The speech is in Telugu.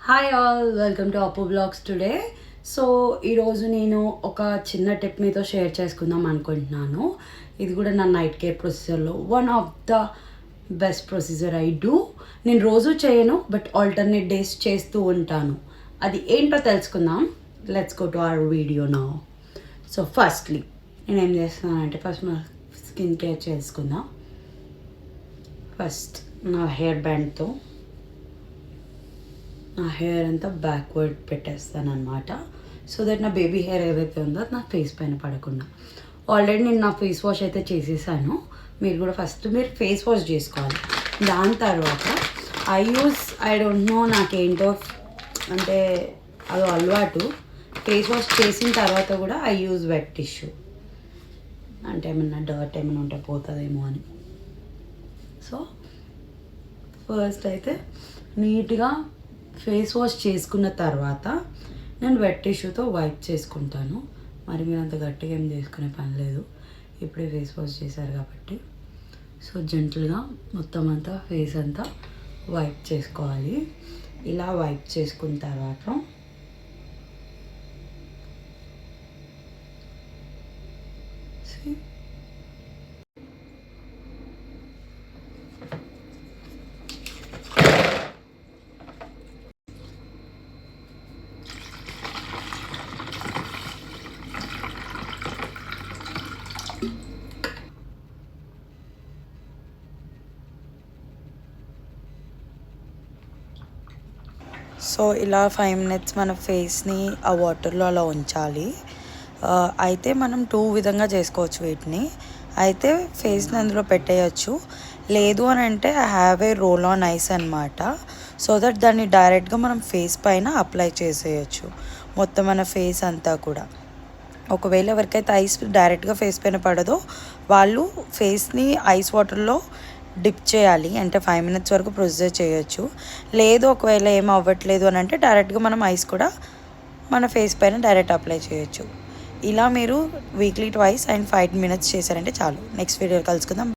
హాయ్ ఆల్, వెల్కమ్ టు అప్పు బ్లాగ్స్ టుడే. సో ఈరోజు నేను ఒక చిన్న టిప్ మీతో షేర్ చేసుకుందాం అనుకుంటున్నాను. ఇది కూడా నా నైట్ కేర్ ప్రొసీజర్లో one of the best procedure I do. నేను రోజు చేయను, బట్ ఆల్టర్నేట్ డేస్ చేస్తూ ఉంటాను. అది ఏంటో తెలుసుకుందాం. Let's go to our video now. So firstly నేను ఏం చేస్తున్నానంటే ఫస్ట్ నా స్కిన్ కేర్ చేసుకుందాం. ఫస్ట్ నా హెయిర్ బ్యాండ్తో నా హెయిర్ అంతా బ్యాక్వర్డ్ పెట్టేస్తాను అనమాట. సో దట్ నా బేబీ హెయిర్ ఏదైతే ఉందో అది నా ఫేస్ పైన పడకుండా. ఆల్రెడీ నేను నా ఫేస్ వాష్ అయితే చేసేసాను. మీరు కూడా ఫస్ట్ మీరు ఫేస్ వాష్ చేసుకోవాలి. దాని తర్వాత ఐ డోంట్ నో నాకేంటో అంటే అది అలవాటు. ఫేస్ వాష్ చేసిన తర్వాత కూడా ఐ యూజ్ వెట్ టిష్యూ, అంటే ఏమన్నా డర్ట్ ఏమైనా ఉంటే పోతుందేమో అని. సో ఫస్ట్ అయితే నీట్గా ఫేస్ వాష్ చేసుకున్న తర్వాత నేను వెట్ టిష్యూతో వైప్ చేసుకుంటాను. మరి మీరు అంత గట్టిగా ఏం చేసుకునే పని లేదు, ఇప్పుడే ఫేస్ వాష్ చేశారు కాబట్టి. సో జెంటల్గా మొత్తం అంతా ఫేస్ అంతా వైప్ చేసుకోవాలి. ఇలా వైప్ చేసుకున్న తర్వాత సో ఇలా 5 minutes మన ఫేస్ని ఆ వాటర్లో అలా ఉంచాలి. అయితే మనం 2 విధంగా చేసుకోవచ్చు వీటిని. అయితే ఫేస్ని అందులో పెట్టేయచ్చు, లేదు అని అంటే have a roll on ice అనమాట. సో దట్ దాన్ని డైరెక్ట్గా మనం ఫేస్ పైన అప్లై చేసేయచ్చు మొత్తం మన ఫేస్ అంతా కూడా. ఒకవేళ ఎవరికైతే ఐస్ డైరెక్ట్గా ఫేస్ పైన పడదో వాళ్ళు ఫేస్ని ఐస్ వాటర్లో డిప్ చేయాలి, అంటే 5 minutes వరకు ప్రొసీజర్ చేయొచ్చు. లేదు ఒకవేళ ఏం అవ్వట్లేదు అని అంటే డైరెక్ట్గా మనం ఐస్ కూడా మన ఫేస్ పైన డైరెక్ట్ అప్లై చేయొచ్చు. ఇలా మీరు వీక్లీ 2 అండ్ 5 minutes చేశారంటే చాలు. నెక్స్ట్ వీడియో కలుసుకుందాం.